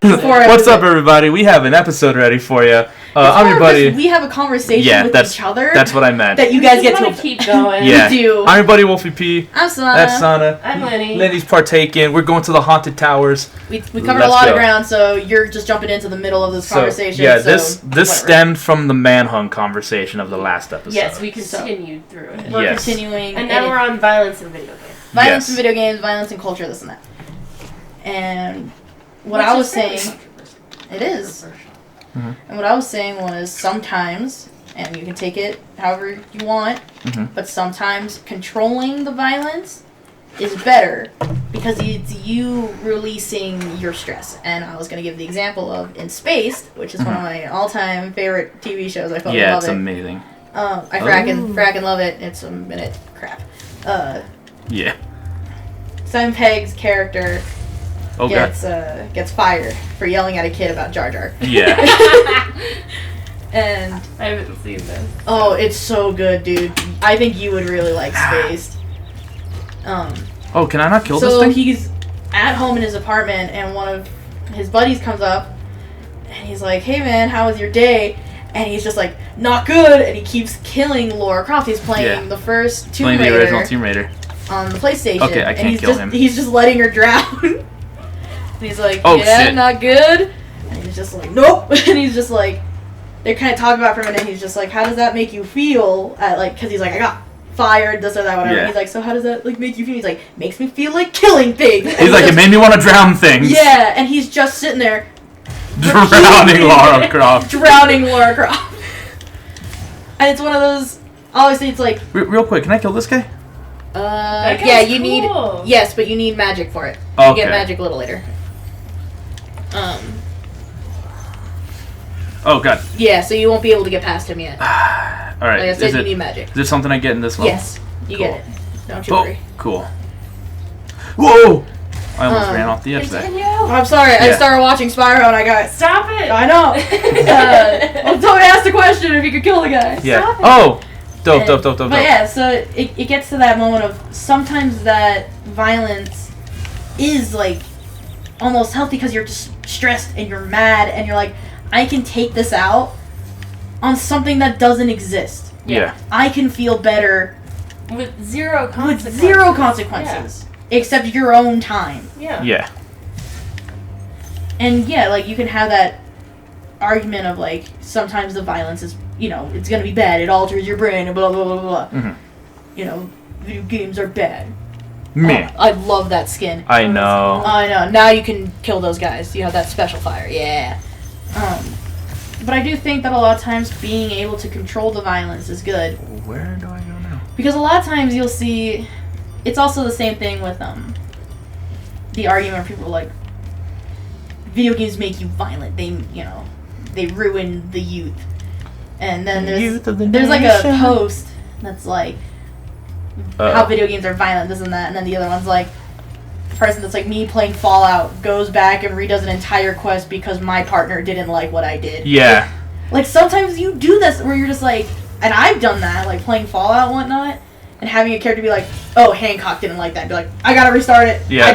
What's up, everybody? We have an episode ready for you. I'm your buddy. We have a conversation with each other. That's what I meant. That you guys get to keep going. Yeah. We do. I'm your buddy WolfyP. I'm Sanna. That's Sanna. I'm Linney. Linney's partaking. We're going to the haunted towers. We covered a lot of ground, so you're just jumping into the middle of this conversation. Yeah, this stemmed from the manhunt conversation of the last episode. Yes, we continued through it. We're continuing. And now we're on violence in video games. Violence in video games, violence in culture, this and that. And what I was saying... It is. Mm-hmm. And what I was saying was sometimes, and you can take it however you want, but sometimes controlling the violence is better because it's you releasing your stress. And I was going to give the example of In Spaced, which is one of my all-time favorite TV shows. I fucking love it. Yeah, it's amazing. I fracking love it. It's a minute crap. Yeah. Simon Pegg's character... gets fired for yelling at a kid about Jar Jar. Yeah. And I haven't seen this. Oh, it's so good, dude. I think you would really like Spaced. Oh, can I not kill this thing? So he's at home in his apartment, and one of his buddies comes up, and he's like, "Hey man, how was your day?" And he's just like, "Not good," and he keeps killing Laura Croft. He's playing the first Tomb Raider. Playing the original Tomb Raider. On the PlayStation. Okay, I can't kill him. He's just letting her drown. And he's like, shit. Not good. And he's just like, nope. And he's just like, they're kind of talking about it for a minute. He's just like, how does that make you feel? Because he's like, I got fired, this or that, whatever. Yeah. He's like, so how does that make you feel? He's like, makes me feel like killing things. And he's like, it made me want to drown things. Yeah, and he's just sitting there. Drowning Laura Croft. Drowning Laura Croft. And it's one of those, obviously it's like. Real quick, can I kill this guy? Yeah, you need. Yes, but you need magic for it. Okay. You get magic a little later. Oh god. Yeah, so you won't be able to get past him yet. Alright. Like I said, you need magic. Is there something I get in this level? Yes, you get it. Don't you worry. Cool. Whoa! I almost ran off the edge there. I'm sorry, I started watching Spyro and I got... Stop it! I know! Somebody asked the question if you could kill the guy. Yeah. Oh! Dope. But yeah, so it gets to that moment of sometimes that violence is like almost healthy because you're just stressed and you're mad and you're like, I can take this out on something that doesn't exist. Yeah. I can feel better with zero consequences. Yeah. Except your own time. Yeah. Yeah. And yeah, like you can have that argument of like sometimes the violence is, it's gonna be bad. It alters your brain and blah blah blah blah. Mm-hmm. Video games are bad. Me. I love that skin. I know. Now you can kill those guys. You have that special fire. Yeah. But I do think that a lot of times being able to control the violence is good. Where do I go now? Because a lot of times you'll see, it's also the same thing with the argument where people are like, video games make you violent. They ruin the youth. And then there's like a post that's like how video games are violent, this and that, and then the other one's like the person that's like me playing Fallout goes back and redoes an entire quest because my partner didn't like what I did. Yeah. Like sometimes you do this where you're just like, and I've done that, like playing Fallout and whatnot, and having a character be like, oh, Hancock didn't like that. Be like, I gotta restart it. Yeah. I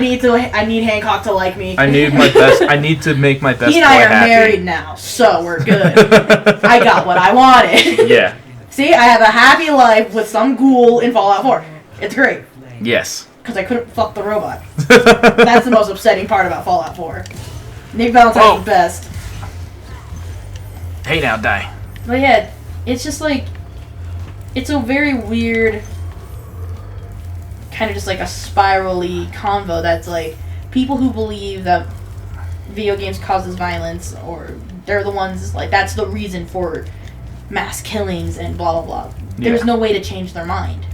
need Hancock to like me. I need my best. I need to make my best. He and I are married now, so we're good. I got what I wanted. Yeah. See, I have a happy life with some ghoul in Fallout 4. It's great. Yes. Because I couldn't fuck the robot. That's the most upsetting part about Fallout 4. Nick Valentine's the best. Hey now, die. But yeah, it's just like, it's a very weird, kind of just like a spirally convo that's like, people who believe that video games causes violence, or they're the ones, like, that's the reason for mass killings and blah blah blah. There's no way to change their mind.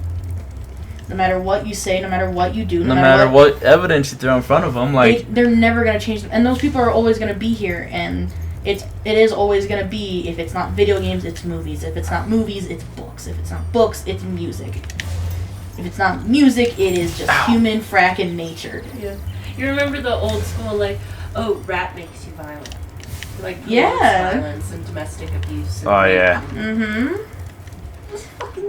No matter what you say, no matter what you do, no matter what evidence you throw in front of them, like they're never gonna change them. And those people are always gonna be here, and it is always gonna be, if it's not video games, it's movies. If it's not movies, it's books. If it's not books, it's music. If it's not music, it is just human fracking nature. Yeah. You remember the old school, like, oh, rap makes you violent. Like, violence and domestic abuse. And yeah. Mm-hmm.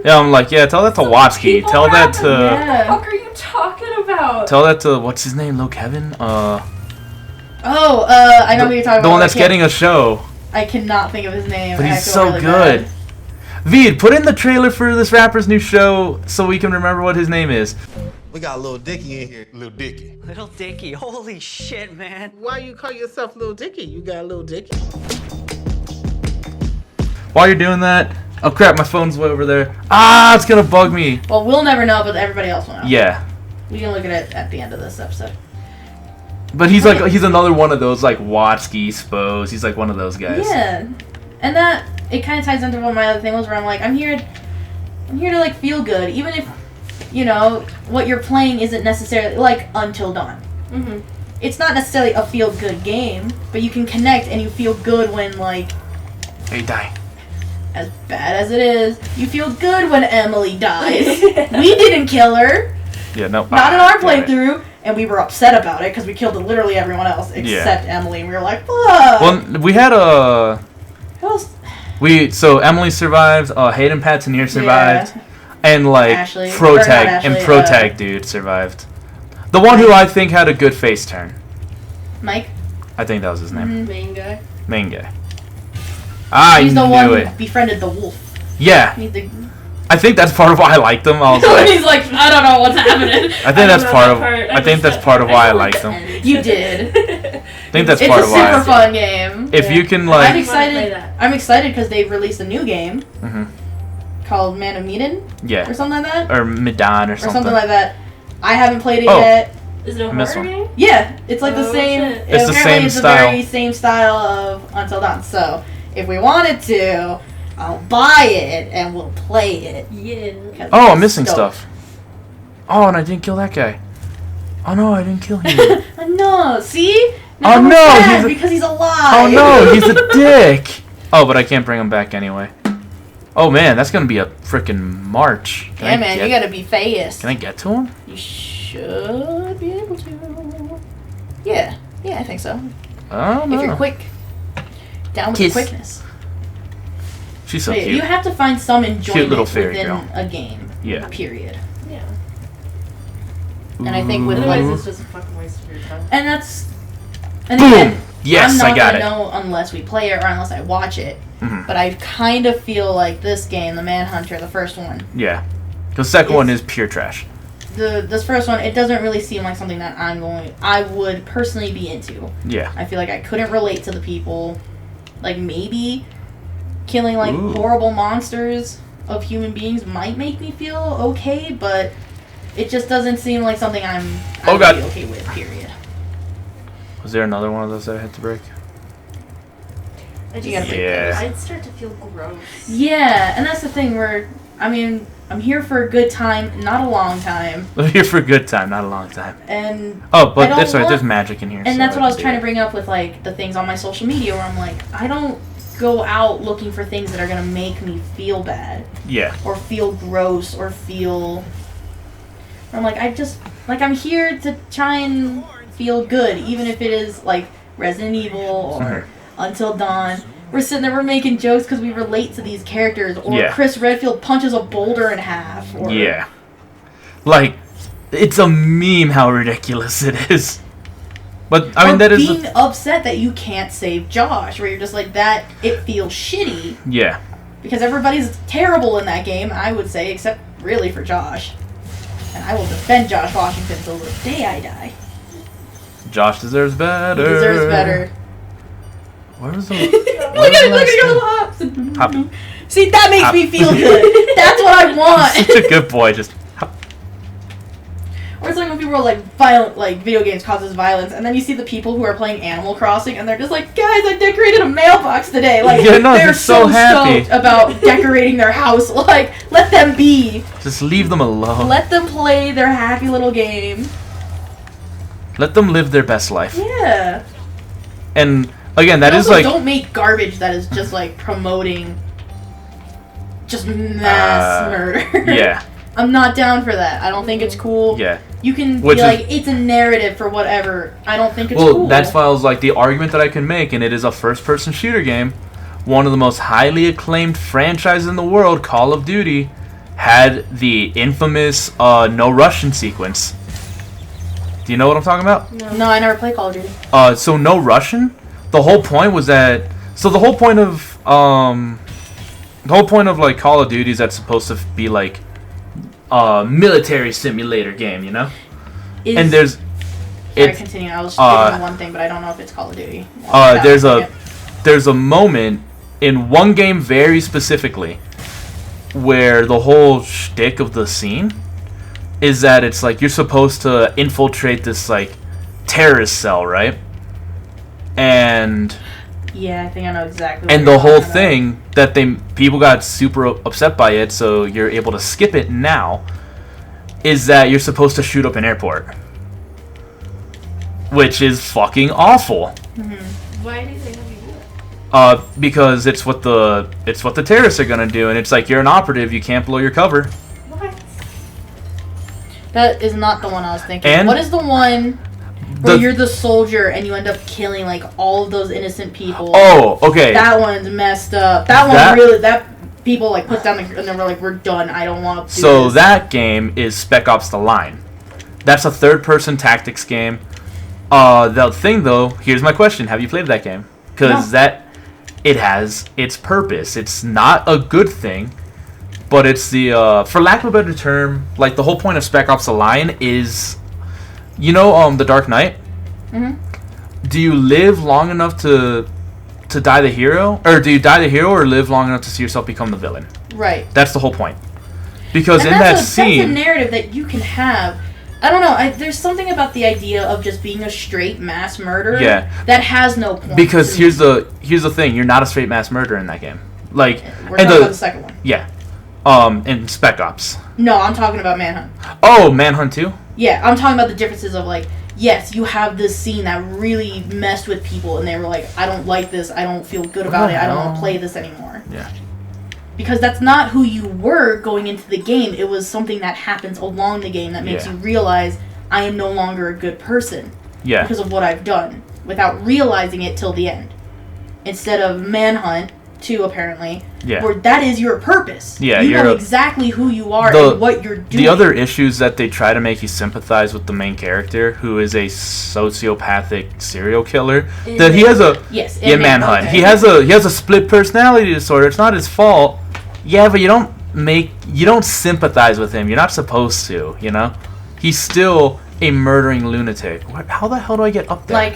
Yeah, I'm like, tell that to Watsky. Tell that to... What the fuck are you talking about? Tell that to, what's his name, Lil Kevin? Oh, I know what you're talking about. The one that's getting a show. I cannot think of his name. But I he's feel so really good. bad. Veed, put in the trailer for this rapper's new show so we can remember what his name is. We got Lil Dicky in here. Lil Dicky. Little Dicky, holy shit, man. Why you call yourself Lil Dicky? You got Lil Dicky. While you're doing that, oh crap, my phone's way over there. Ah, it's gonna bug me. Well, we'll never know, but everybody else will know. Yeah. We can look at it at the end of this episode. But he's like, he's another one of those like Watsky, Spose. He's like one of those guys. Yeah. And that, it kind of ties into what my other thing was where I'm like, I'm here to like feel good. Even if, you know, what you're playing isn't necessarily like Until Dawn. Mm-hmm. It's not necessarily a feel good game, but you can connect and you feel good when like, Hey, die. as bad as it is, you feel good when Emily dies. We didn't kill her. Yeah, no. Not in our damn it. playthrough, and we were upset about it because we killed literally everyone else except Emily, and we were like, fuck. Well, we had a. Who else? So Emily survived. Hayden Patsonier survived, Yeah. and like Ashley. Or not Protag Ashley, and Protag dude survived. The one who I think had a good face turn. Mike? I think that was his name. Main guy. Main guy. I He's the knew one it. who befriended the wolf. Yeah, He's the... I think that's part of why I liked him. I was like, He's like, I don't know what's happening. I think that's part of. I think that's part of why I liked him. You did. I think that's It's part a of super why. fun game. If you can I'm like, Play excited. that. I'm excited because they've released a new game mhm, called Man of Medan or yeah, something like that, or Medan or or something. something like that. I haven't played it Oh. yet. Is it a I missed horror one. game? Yeah, it's like the Oh, same. shit. It's the apparently same it's style. the very same style of Until Dawn. So if we wanted to, I'll buy it and we'll play it. Yeah. 'Cause Oh, I'm I'm missing stoked. stuff. Oh, and I didn't kill that guy. Oh no, I didn't kill him. No, see? Oh, we're no, sad he's a- because he's alive. Oh no, he's a dick. Oh, but I can't bring him back anyway. Oh man, that's gonna be a freaking march. Can Yeah, I man, get- you gotta be fast. Can I get to him? You should be able to. Yeah, I think so. I don't know. If you're quick. Down with Kiss. the quickness. She's so But cute. you have to find some enjoyment little fairy within girl. a game. Yeah. Period. Yeah. And I think with Otherwise, like, it's just a fucking waste of your time. and that's, and Boom! again, Yes, I'm not I got gonna it. know unless we play it or unless I watch it. Mhm. But I kind of feel like this game, the Manhunter, the first one, Yeah. The second one It's- is pure trash. this first one, it doesn't really seem like something that I would personally be into. Yeah. I feel like I couldn't relate to the people. Like maybe killing like Ooh. horrible monsters of human beings might make me feel okay, but it just doesn't seem like something I Oh, would God. be okay with. Period. Was there another one of those that I had to break? I just, You gotta break Yeah. I'd start to feel gross. Yeah, and that's the thing where I mean I'm here for a good time, not a long time, We're here for a good time, not a long time. and Oh, I but don't that's right. want- There's magic in here. and so that's what I was can trying do to bring up with like the things on my social media where I'm like I don't go out looking for things that are gonna make me feel bad. it. Yeah. Or feel gross or feel I'm like I'm here to try and feel good, even if it is like Resident Evil or Until Dawn. We're sitting there, we're making jokes because we relate to these characters, or Yeah. Chris Redfield punches a boulder in half, or Yeah. Like, it's a meme how ridiculous it is. But I mean or that is being upset that you can't save Josh, where you're just like that. It feels shitty yeah. because everybody's terrible in that game. I would say, except really for Josh, and I will defend Josh Washington till the day I die. Josh deserves better. He deserves better. Where was the Look at your little hops. Hop. See, that makes Hop. me feel good. That's what I want. Such a good boy, just hop. Or it's like when people are like violent, like video games causes violence, and then you see the people who are playing Animal Crossing, and they're just like, guys, I decorated a mailbox today. Like, Yeah, no, they're they're so happy. stoked about decorating their house. Like, let them be. Just leave them alone. Let them play their happy little game. Let them live their best life. Yeah. And again, that And is also, like don't make garbage that is just like promoting just mass murder. yeah, I'm not down for that. I don't think it's cool. yeah. You can Which be is- like, it's a narrative for whatever. I don't think it's Well, cool. that's why I was like the argument that I can make, and it is a first-person shooter game. One of the most highly acclaimed franchises in the world, Call of Duty, had the infamous no Russian sequence. Do you know what I'm talking about? No, I never played Call of Duty. So no Russian. The whole point was that. So the whole point of like Call of Duty is that's supposed to be like a military simulator game, you know. And there's. Sorry, continue. I was thinking one thing, but I don't know if it's Call of Duty. There's a moment in one game very specifically where the whole shtick of the scene is that it's like you're supposed to infiltrate this like terrorist cell, right? And yeah, I think I know exactly. And the whole thing that people got super upset by it, so you're able to skip it now, is that you're supposed to shoot up an airport, which is fucking awful. Mm-hmm. Why do they have you do it? Because it's what the terrorists are gonna do, and it's like you're an operative, you can't blow your cover. What? That is not the one I was thinking. And what is the one where you're the soldier and you end up killing like all of those innocent people? Oh, okay. That one's messed up. That people like put down and they were like, we're done. I don't want to do this. So that game is Spec Ops: The Line. That's a third-person tactics game. The thing though, here's my question: have you played that game? Because it has its purpose. It's not a good thing, but it's the for lack of a better term, like the whole point of Spec Ops: The Line is, you know, The Dark Knight. Mm-hmm. Do you live long enough to die the hero, or do you die the hero, or live long enough to see yourself become the villain? Right. That's the whole point. Because and in that that's scene, a narrative that you can have. I don't know. There's something about the idea of just being a straight mass murderer that has no point. Because here's the thing: you're not a straight mass murderer in that game. Like, we're talking about the second one. Yeah. In Spec Ops. No, I'm talking about Manhunt. Oh, Manhunt 2? Yeah, I'm talking about the differences of like, yes, you have this scene that really messed with people, and they were like, I don't like this. I don't feel good about it. I don't want to play this anymore. Yeah. Because that's not who you were going into the game. It was something that happens along the game that makes you realize I am no longer a good person. Yeah. Because of what I've done, without realizing it till the end. Instead of Manhunt 2, apparently, where that is your purpose. Yeah, you know exactly who you are and what you're doing. The other issue is that they try to make you sympathize with the main character, who is a sociopathic serial killer. That he has a Manhunt. Okay. He has a split personality disorder. It's not his fault. Yeah, but you don't sympathize with him. You're not supposed to, you know? He's still a murdering lunatic. How the hell do I get up there?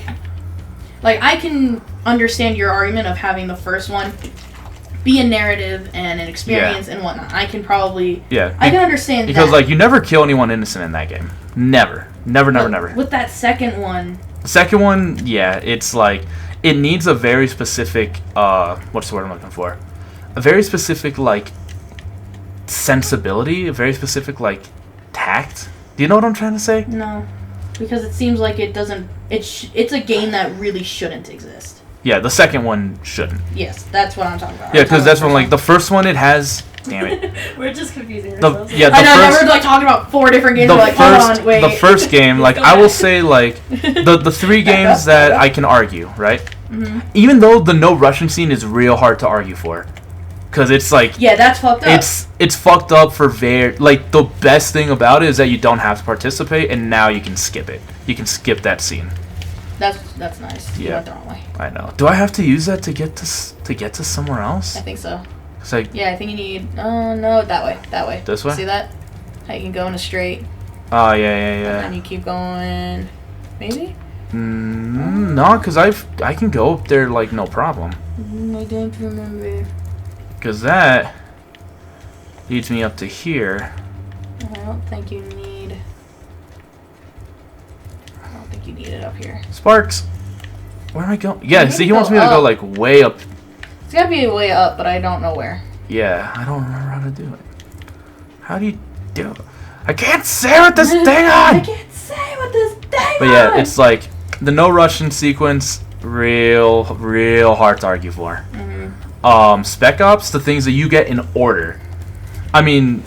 Like I can understand your argument of having the first one be a narrative and an experience and whatnot. I can probably I can understand because that. like you never kill anyone innocent in that game. Never. With that second one. The second one, it's like it needs a very specific what's the word I'm looking for? A very specific like sensibility, a very specific like tact. Do you know what I'm trying to say? No, because it seems like it doesn't. It's a game that really shouldn't exist. Yeah, the second one shouldn't. Yes, that's what I'm talking about. Yeah, because that's when like the first one it has. Damn it. We're just confusing ourselves. I know. We're like talking about 4 different games. Like, hold on, wait. The first game, like I will say, like the 3 games that I can argue, right? Mm-hmm. Even though the no Russian scene is real hard to argue for. Because it's like... Yeah, that's fucked up. It's fucked up for like, the best thing about it is that you don't have to participate, and now you can skip it. You can skip that scene. That's nice. You went the wrong way. I know. Do I have to use that to get to somewhere else? I think so. It's like... Yeah, I think you need... Oh, no, that way. That way. This way? See that? How you can go in a straight. Oh, yeah. And then you keep going... Maybe? No, because I can go up there, like, no problem. I don't remember. Because that leads me up to here. I don't think you need it up here. Sparks! Where am I going? Yeah, see, he wants me to go, like, way up. It's gotta be way up, but I don't know where. Yeah, I don't remember how to do it. How do you do it? I can't say with this thing on! I can't say with this thing on! But yeah, it's like, the no Russian sequence, real hard to argue for. Mm-hmm. Spec Ops, the things that you get in order. I mean,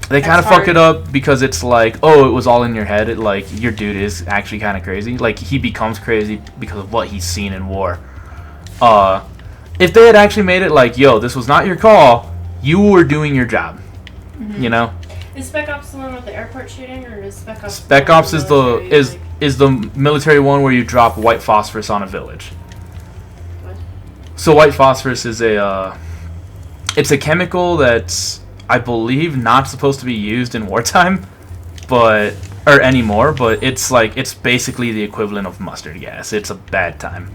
they kind of fuck it up because it's like, oh, it was all in your head. It, like, your dude is actually kind of crazy. Like, he becomes crazy because of what he's seen in war. If they had actually made it like, yo, this was not your call, you were doing your job. Mm-hmm. You know? Is Spec Ops the one with the airport shooting, or is Spec Ops? Spec Ops is is the military one where you drop white phosphorus on a village. What? So white phosphorus is it's a chemical that's, I believe, not supposed to be used in wartime, or anymore, but it's basically the equivalent of mustard gas. It's a bad time.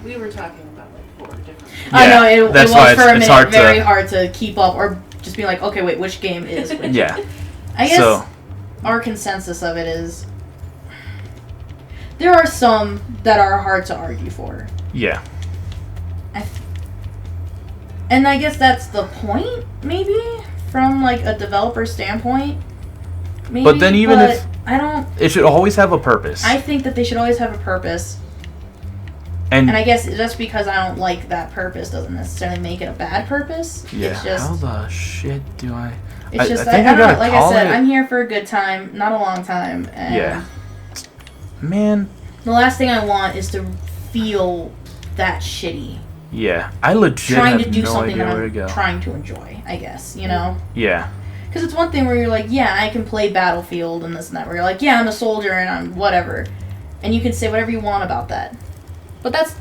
We were talking about like 4 different. I know it that's was why for a it's minute very to, hard to keep up, or just be like, okay, wait, which game is which? Yeah. I guess So, our consensus of it is there are some that are hard to argue for. yeah. And I guess that's the point, maybe, from like a developer standpoint. Maybe, But then even if I don't, it should always have a purpose. I think that they should always have a purpose. And I guess just because I don't like that purpose doesn't necessarily make it a bad purpose. yeah. It's just, How the shit do I? it's just I I think don't know. gotta Like I call said, it- I'm here for a good time, not a long time. And Yeah. Man. the last thing I want is to feel that shitty. Yeah. I legit Trying have to do no something idea that where to I'm go. trying to enjoy, I guess, you know? Yeah. Because it's one thing where you're like, yeah, I can play Battlefield and this and that. Where you're like, yeah, I'm a soldier and I'm whatever. And you can say whatever you want about that. But that's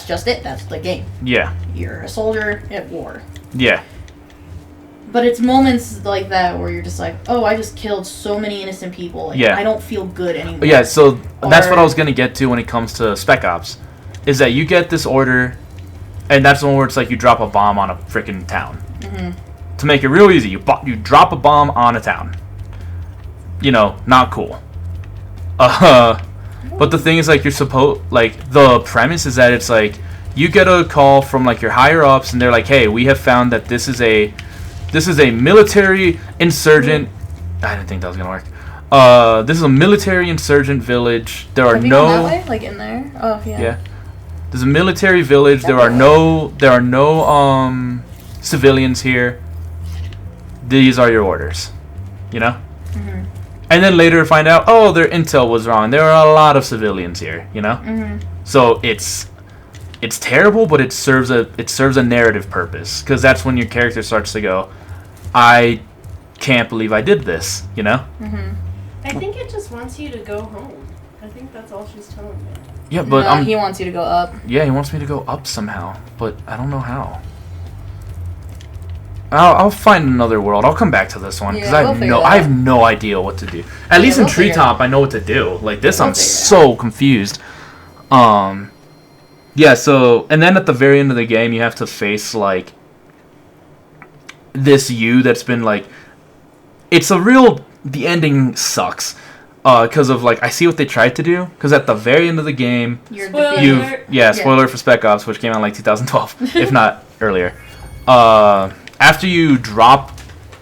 just it. That's the game. Yeah. You're a soldier at war. Yeah. But it's moments like that where you're just like, oh, I just killed so many innocent people. Like, Yeah. I don't feel good anymore. Yeah, so that's what Or- I was going to get to when it comes to Spec Ops. Is that you get this order, and that's the one where it's like you drop a bomb on a freaking town. Mm-hmm. To make it real easy, you drop a bomb on a town. You know, not cool. But the thing is, like, the premise is that it's like, you get a call from, like, your higher-ups, and they're like, hey, we have found that this is a military insurgent... I didn't think that was going to work. This is a military insurgent village. There are Have you no... gone that way? Like in there? Oh, yeah. Yeah. There's a military village. There are no civilians here. These are your orders. You know? Mm-hmm. And then later find out, oh, their intel was wrong. There are a lot of civilians here, you know? Mm-hmm. So it's terrible, but it serves a narrative purpose, because that's when your character starts to go, I can't believe I did this, you know? Mm-hmm. I think it just wants you to go home. I think that's all she's telling me. Yeah, but No, he wants you to go up. yeah, he wants me to go up somehow, but I don't know how. I'll find another world. I'll come back to this one because Yeah, we'll figure it I have out. no idea what to do. At least in we'll figure it Treetop, I know what to do. Like this, We'll I'm figure it so confused. Yeah. So, and then at the very end of the game, you have to face like this you that's been like, it's a real. The ending sucks. Because of like, I see what they tried to do. Because at the very end of the game, You're Spoiler defeated. alert. yeah, spoiler for Spec Ops, which came out in like 2012, if not earlier. After you drop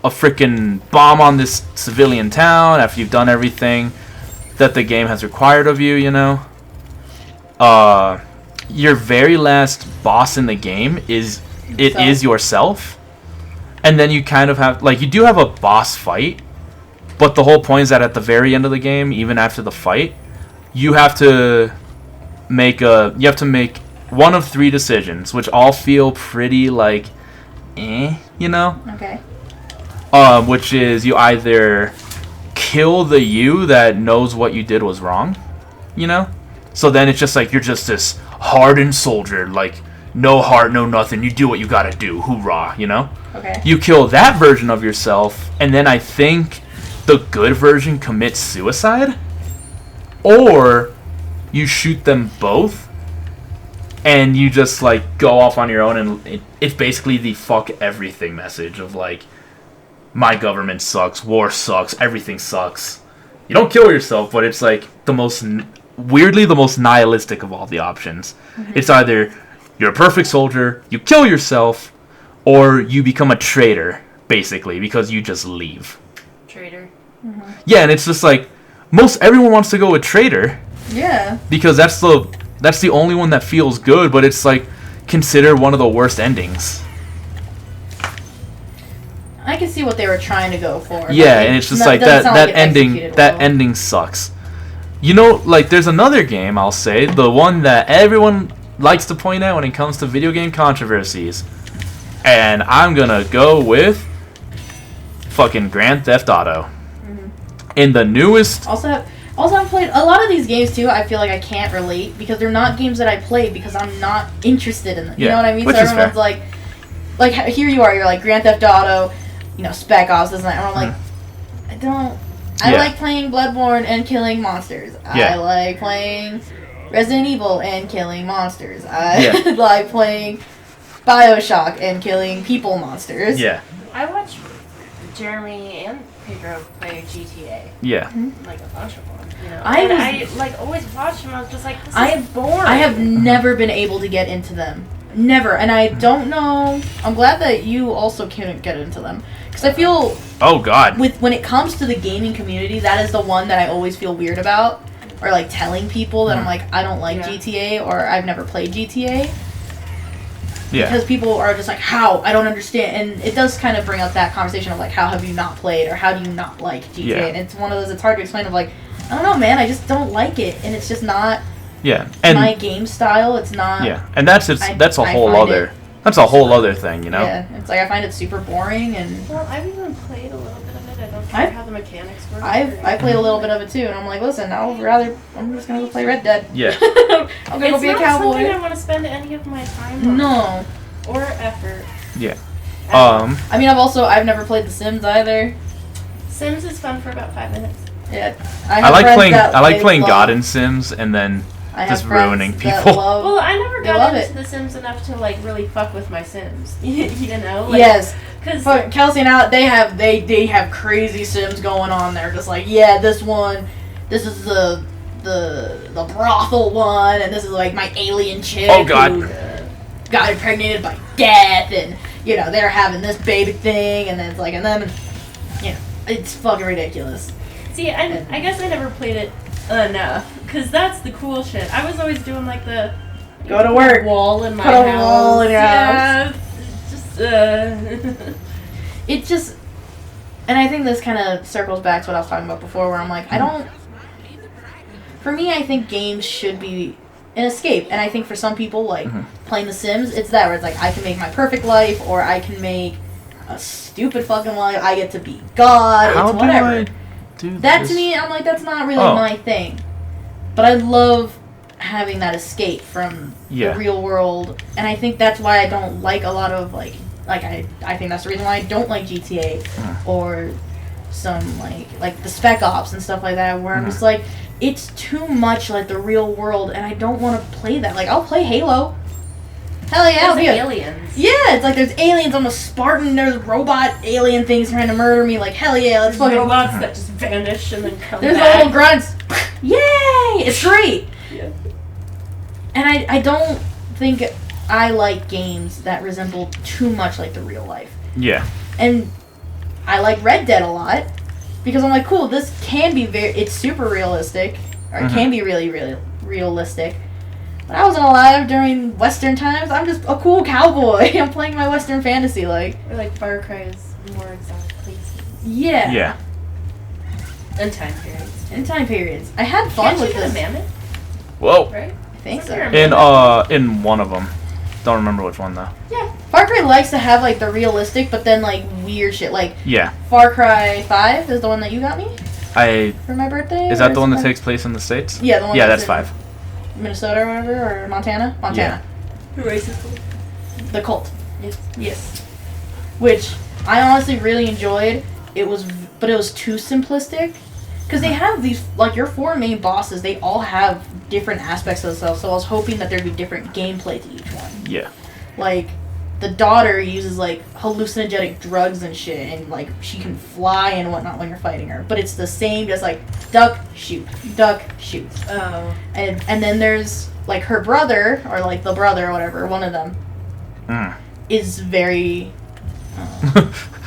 a freaking bomb on this civilian town, after you've done everything that the game has required of you, you know, your very last boss in the game is yourself. And then you kind of have, like, you do have a boss fight, but the whole point is that at the very end of the game, even after the fight, you have to make one of 3 decisions, which all feel pretty like, you know? Okay. Which is you either kill the you that knows what you did was wrong, you know? So then it's just like you're just this hardened soldier, like no heart, no nothing. You do what you gotta do, hoorah, you know? Okay. You kill that version of yourself, and then I think the good version commits suicide, or you shoot them both, and you just like go off on your own, and it's basically the fuck everything message of like, my government sucks, war sucks, everything sucks. You don't kill yourself, but it's like weirdly the most nihilistic of all the options. Mm-hmm. It's either you're a perfect soldier, you kill yourself, or you become a traitor, basically, because you just leave. Traitor. Mm-hmm. Yeah, and it's just like everyone wants to go with traitor Yeah. because that's the only one that feels good, but it's like considered one of the worst endings. I can see what they were trying to go for. Yeah, and it's just like that ending. ending sucks. You know, like there's another game, I'll say, the one that everyone likes to point out when it comes to video game controversies. And I'm gonna go with fucking Grand Theft Auto. In the newest... Also, I've played a lot of these games too. I feel like I can't relate because they're not games that I play because I'm not interested in them. You know what I mean? Which So is everyone's fair. like here you are. You're like Grand Theft Auto, Spec Ops, this and that. And I'm like, I don't. I like playing Bloodborne and killing monsters. I like playing Resident Evil and killing monsters. I like playing BioShock and killing people monsters. Yeah. I watched Jeremy and Pedro play GTA. Yeah. Like a bunch of them. I like always watched them. I was just like, this is boring. I have never been able to get into them. Never. And I don't know. I'm glad that you also couldn't get into them. Because I feel... Oh, God. When it comes to the gaming community, that is the one that I always feel weird about. Or, like, telling people that I'm like, I don't like GTA or I've never played GTA. Yeah. Because people are just like, how? I don't understand. And it does kind of bring up that conversation of, like, how have you not played or how do you not like GTA? Yeah. And it's one of those, it's hard to explain of, like, I don't know, man. I just don't like it. And it's just not and my game style. It's not... Yeah. And that's a whole other... That's a whole other thing, Yeah, it's like I find it super boring and... Well, I've even played a little bit of it. I don't know how the mechanics work. I played a little bit of it too, and I'm like, listen, I'm just gonna go play Red Dead. Yeah. I'm gonna go be a cowboy. It's not something I want to spend any of my time on. No. Or effort. Yeah. I mean, I've never played The Sims either. Sims is fun for about 5 minutes. Yeah. I like playing God in Sims and then just ruining people. Well, I never got into The Sims enough to like really fuck with my Sims. Like, yes. Because Kelsey and Al, they have crazy Sims going on. They're just like, yeah, this is the brothel one, and this is like my alien chick. Oh God. Who, got impregnated by death, and they're having this baby thing, and then it's like, and then it's fucking ridiculous. See, I guess I never played it enough because that's the cool shit. I was always doing like the go to work, wall in my put house. a wall in your house. It just, and I think this kind of circles back to what I was talking about before, where I'm like, for me, I think games should be an escape, and I think for some people, like playing The Sims, it's that where it's like I can make my perfect life, or I can make a stupid fucking life. I get to be God. It's whatever. That to me, I'm like, that's not really my thing. But I love having that escape from the real world, and I think that's why I don't like a lot of I think that's the reason why I don't like GTA or some like the Spec Ops and stuff like that, where I'm just like, it's too much like the real world, and I don't want to play that. Like, I'll play Halo. Hell yeah, I'll be aliens. Yeah, it's like there's aliens. I'm a Spartan. There's robot alien things trying to murder me. Like, hell yeah, let's fucking robots that just vanish and then come there's back. little grunts. Yay! It's great. Yeah. And I don't think I like games that resemble too much like the real life. Yeah. And I like Red Dead a lot because I'm like, cool, this can be it's super realistic, or it can be really, really realistic. But I wasn't alive during Western times. I'm just a cool cowboy. I'm playing my Western fantasy, like. Or like Far Cry is more exotic places. Yeah. Yeah. And time periods. And time periods. I had fun with this. A mammoth, Whoa. right? I think so. In one of them. Don't remember which one though. Yeah. Far Cry likes to have like the realistic, but then like weird shit. Like Far Cry 5 is the one that you got me for my birthday. Is that the one that takes place in the States? Yeah, the one. Yeah, that's 5. Minnesota or whatever, or Montana? Montana. Who races cult? The Cult. Yes. Which I honestly really enjoyed. But it was too simplistic. Because they have these, like, your 4 main bosses, they all have different aspects of themselves, so I was hoping that there'd be different gameplay to each one. Yeah. Like, the daughter uses, like, hallucinogenic drugs and shit, and, like, she can fly and whatnot when you're fighting her. But it's the same, just, like, duck, shoot, duck, shoot. Oh. And then there's, like, her brother, or, like, the brother or whatever, one of them, is very...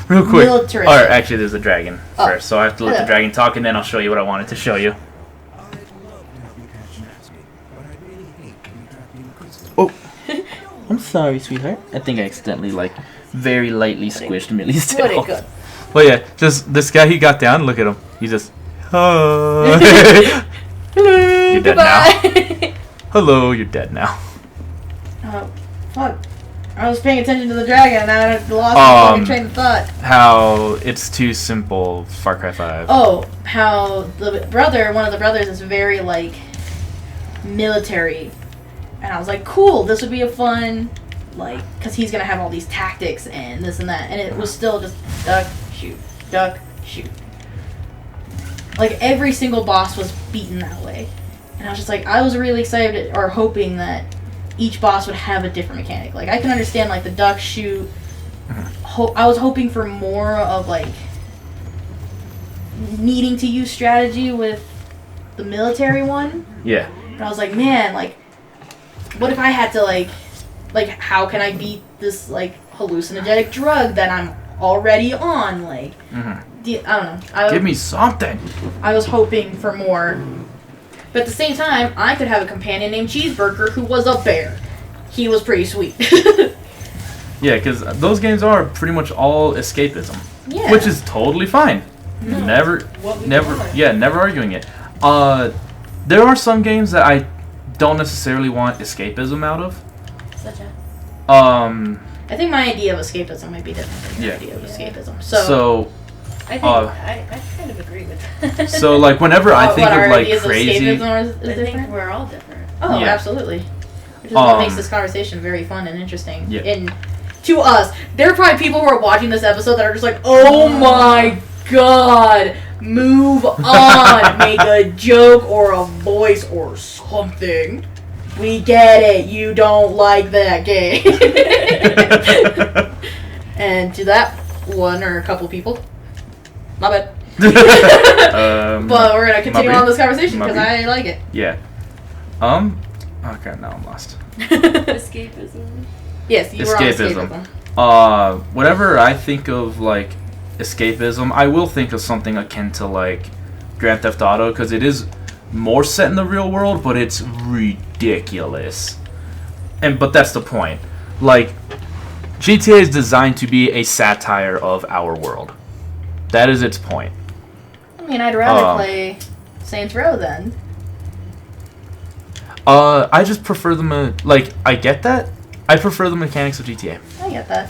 Real quick. Militaristic. Or actually, there's a dragon first, so I have to let the dragon talk, and then I'll show you what I wanted to show you. Oh, I'm sorry, sweetheart. I think I accidentally, very lightly squished Millie's tail. What a good. But yeah, just this guy, he got down. Look at him. He just. Hello. You're dead now. Hello, you're dead now. Oh, fuck. I was paying attention to the dragon and I lost my fucking train of thought. How it's too simple, Far Cry 5. Oh, how one of the brothers is very, like, military. And I was like, cool, this would be a fun, like, because he's going to have all these tactics and this and that. And it was still just duck, shoot. Like, every single boss was beaten that way. And I was just like, I was really excited or hoping that each boss would have a different mechanic. Like, I can understand, like, the duck, shoot. I was hoping for more of, like, needing to use strategy with the military one. Yeah. But I was like, man, like, what if I had to, like, how can I beat this, like, hallucinogenic drug that I'm already on? Like, I don't know. Give me something. I was hoping for more. But at the same time, I could have a companion named Cheeseburger who was a bear. He was pretty sweet. Yeah, because those games are pretty much all escapism. Yeah. Which is totally fine. No. Never arguing it. There are some games that I don't necessarily want escapism out of. Such as? I think my idea of escapism might be different than your idea of escapism. So I think I kind of agree with that. So, like, whenever I think of, like, crazy... I think we're all different. Oh, Yeah. absolutely. Which is what makes this conversation very fun and interesting. Yeah. And to us, there are probably people who are watching this episode that are just like, oh my god, move on, make a joke or a voice or something. We get it, you don't like that game. And to that one or a couple people, my bad. But we're gonna continue on this conversation because I like it. Yeah. Okay, now I'm lost. Escapism. Yes, you were on escapism. Whenever I think of, like, escapism, I will think of something akin to, like, Grand Theft Auto, because it is more set in the real world, but it's ridiculous. But that's the point. Like, GTA is designed to be a satire of our world. That is its point. I mean, I'd rather play Saints Row then. I just prefer the I get that. I prefer the mechanics of GTA. I get that.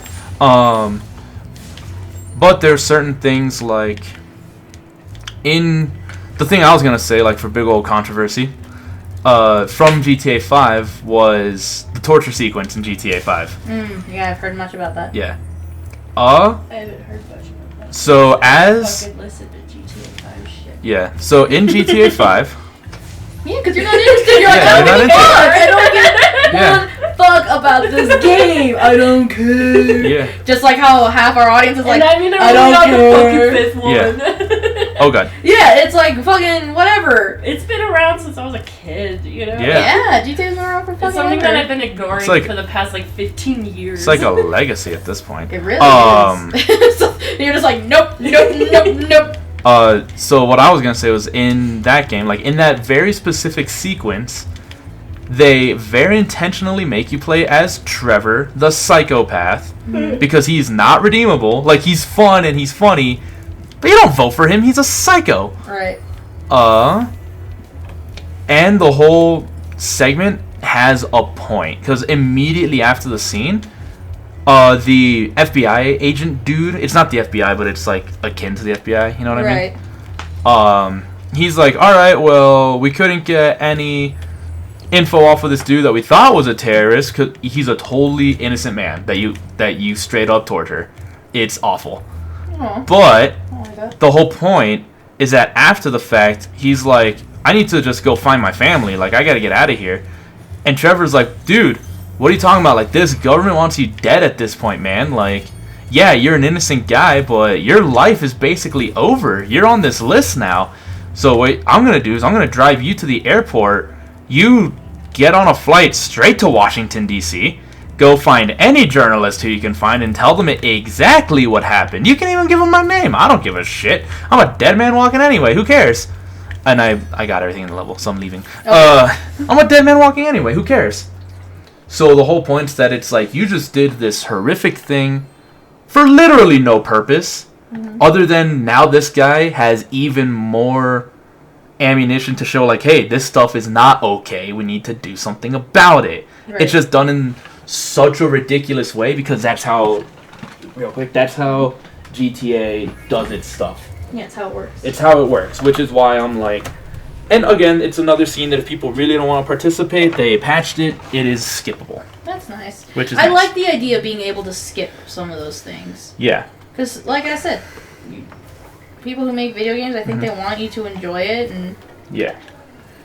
But there's certain things, like, the thing I was gonna say, like, for big old controversy, from GTA 5 was the torture sequence in GTA 5. Yeah, I've heard much about that. Yeah. I haven't heard much about that. So as Fucking listen to GTA 5 shit. yeah, so in GTA 5. Yeah, because you're not interested. You're like, Yeah, I you're not don't interested. I don't give one fuck about this game. I don't care. Yeah. Just like how half our audience is like, And I mean, I don't on care. the fucking fifth one. Yeah. Oh god. Yeah, it's like fucking whatever. It's been around since I was a kid, you know? Yeah. Yeah, GTA's been around for fucking It's something ever. that I've been ignoring It's like- for the past, 15 years. It's like a legacy at this point. It really is. So you're just like, nope. So what I was gonna say was, in that game, like, in that very specific sequence, they very intentionally make you play as Trevor, the psychopath, because he's not redeemable. Like, he's fun and he's funny, but you don't vote for him. He's a psycho. Right. And the whole segment has a point, because immediately after the scene, the FBI agent dude, it's not the FBI, but it's, like, akin to the FBI, you know what I mean? He's like, alright, well, we couldn't get any info off of this dude that we thought was a terrorist, because he's a totally innocent man that you straight up torture. It's awful. Aww. But Oh my god. the whole point is that after the fact, he's like, I need to just go find my family. Like, I gotta get out of here. And Trevor's like, dude, what are you talking about? Like, this government wants you dead at this point, man. Like, yeah, you're an innocent guy, but your life is basically over. You're on this list now. So what I'm gonna do is I'm gonna drive you to the airport. You get on a flight straight to Washington, D.C., go find any journalist who you can find and tell them exactly what happened. You can even give them my name. I don't give a shit. I'm a dead man walking anyway. Who cares? And I got everything in the level, so I'm leaving. Okay. I'm a dead man walking anyway. Who cares? So the whole point is that it's like, you just did this horrific thing for literally no purpose, other than now this guy has even more ammunition to show, like, hey, this stuff is not okay. We need to do something about it. Right. It's just done in such a ridiculous way because that's how, real quick, that's how GTA does its stuff. Yeah, it's how it works. It's how it works, which is why I'm like, and again, it's another scene that if people really don't want to participate, they patched it. It is skippable. That's nice. Which is I nice. like the idea of being able to skip some of those things. Yeah. Because, like I said, people who make video games, I think they want you to enjoy it, and Yeah.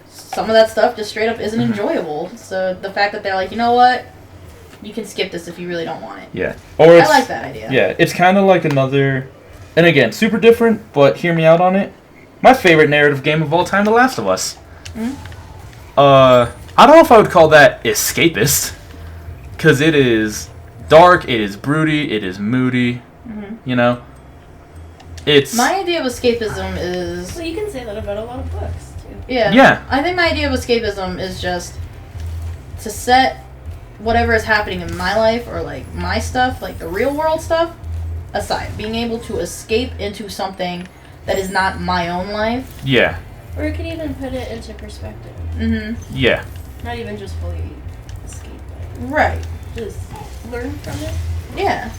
some of that stuff just straight up isn't enjoyable. So the fact that they're like, you know what, you can skip this if you really don't want it. Yeah. Or I it's, like that idea. Yeah, it's kind of like another, and again, super different, but hear me out on it. My favorite narrative game of all time, The Last of Us. Mhm. I don't know if I would call that escapist, because it is dark, it is broody, it is moody, you know? It's... My idea of escapism is... Well, you can say that about a lot of books, too. Yeah. Yeah. I think my idea of escapism is just to set whatever is happening in my life or like my stuff, like the real world stuff, aside. Being able to escape into something that is not my own life. Yeah. Or you can even put it into perspective. Mm-hmm. Yeah. Not even just fully escape it. Right. Just learn from it. Yeah.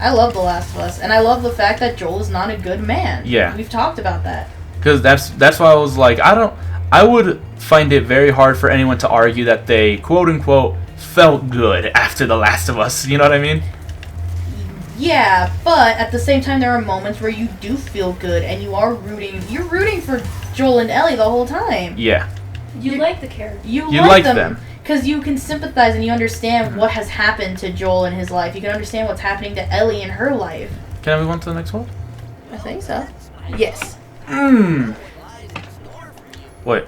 I love The Last of Us, and I love the fact that Joel is not a good man. Yeah. We've talked about that. Because that's why I was like, I would find it very hard for anyone to argue that they, quote-unquote, felt good after The Last of Us. You know what I mean? Yeah, but at the same time, there are moments where you do feel good, and you're rooting for Joel and Ellie the whole time. Yeah. You like the character. You like like them. because you can sympathize and you understand what has happened to Joel in his life. You can understand what's happening to Ellie in her life. Can I move on to the next one? I think so. Yes. What?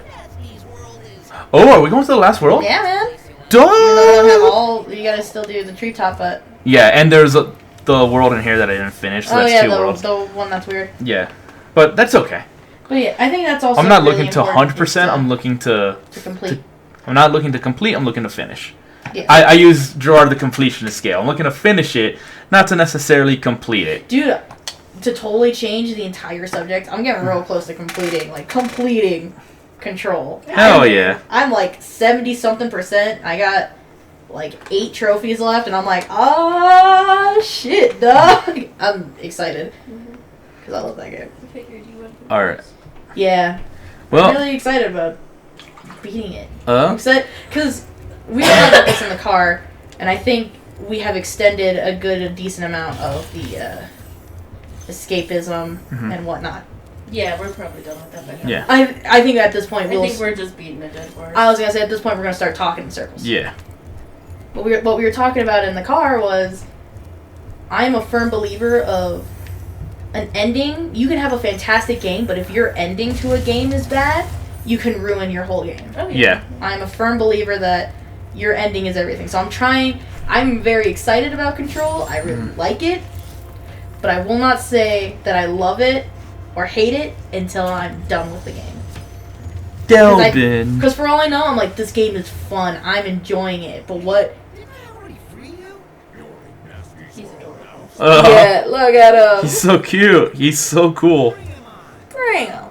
Oh, are we going to the last world? Yeah, man. Duh! Even though we don't have all, you gotta still do the treetop, but... Yeah, and there's the world in here that I didn't finish, so that's two worlds. the one that's weird. Yeah. But that's okay. But yeah, I think that's also I'm not really looking to important 100%, I'm looking to complete. I'm not looking to complete, I'm looking to finish. Yeah. I use Gerard the completionist scale. I'm looking to finish it, not to necessarily complete it. Dude, to totally change the entire subject, I'm getting real close to completing Control. Hell yeah. I'm like 70-something%. I got like 8 trophies left, and I'm like, oh shit, dog. I'm excited because I love that game. I figured you would. Alright. Yeah. Well, I'm really excited about beating it. uh, Because we were talking about this in the car, and I think we have extended a decent amount of the escapism and whatnot. Yeah, we're probably done with that by now. yeah. I think at this point I think we're just beating a dead horse. I was gonna say at this point we're gonna start talking in circles. Yeah. What we were talking about in the car was, I'm a firm believer of an ending. You can have a fantastic game, but if your ending to a game is bad, you can ruin your whole game. Oh, Yeah. I'm a firm believer that your ending is everything. So I'm very excited about Control. I really like it, but I will not say that I love it or hate it until I'm done with the game. Delvin. Because for all I know, I'm like, this game is fun. I'm enjoying it. But what? He's adorable. Yeah, look at him. He's so cute. He's so cool. Bring him.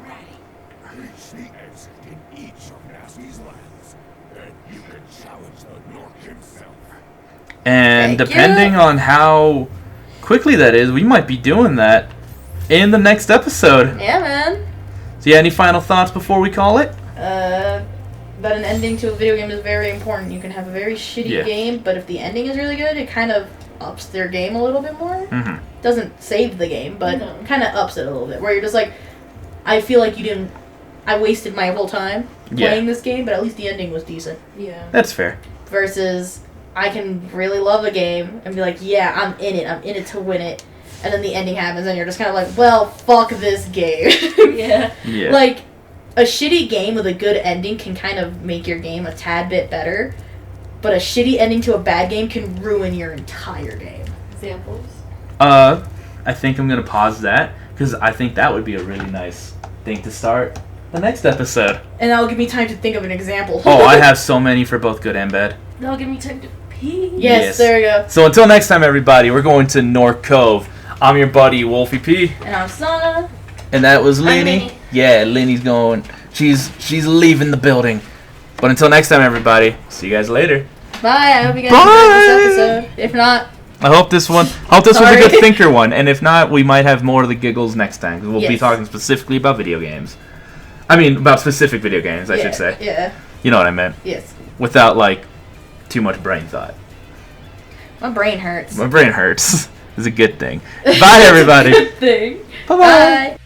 And Thank depending you. on how quickly that is, we might be doing that in the next episode. Yeah, man. So, yeah, any final thoughts before we call it? That an ending to a video game is very important. You can have a very shitty game, but if the ending is really good, it kind of ups their game a little bit more. Mm-hmm. Doesn't save the game, but No. kind of ups it a little bit. Where you're just like, I feel like I wasted my whole time playing this game, but at least the ending was decent. Yeah. That's fair. Versus, I can really love a game and be like, yeah, I'm in it to win it. And then the ending happens and you're just kind of like, well, fuck this game. Yeah. Yeah. Like, a shitty game with a good ending can kind of make your game a tad bit better, but a shitty ending to a bad game can ruin your entire game. Examples? I think I'm going to pause that, because I think that would be a really nice thing to start the next episode. And that'll give me time to think of an example. Oh, I have so many for both good and bad. That'll give me time to pee. Yes, there we go. So until next time, everybody, we're going to North Cove. I'm your buddy, WolfyP. And I'm Sanna. And that was Linney. Linney. Yeah, Linney's going. She's leaving the building. But until next time, everybody. See you guys later. Bye. I hope you guys enjoyed this episode. If not, I hope this was a Sorry. good thinker one, and if not, we might have more of the giggles next time, because we'll be Yes. talking specifically about video games. I mean, about specific video games, I should say. Yeah. You know what I meant. Yes. Without, like, too much brain thought. My brain hurts. My brain hurts. It's a good thing. Bye, everybody. Good thing. Bye-bye. Bye.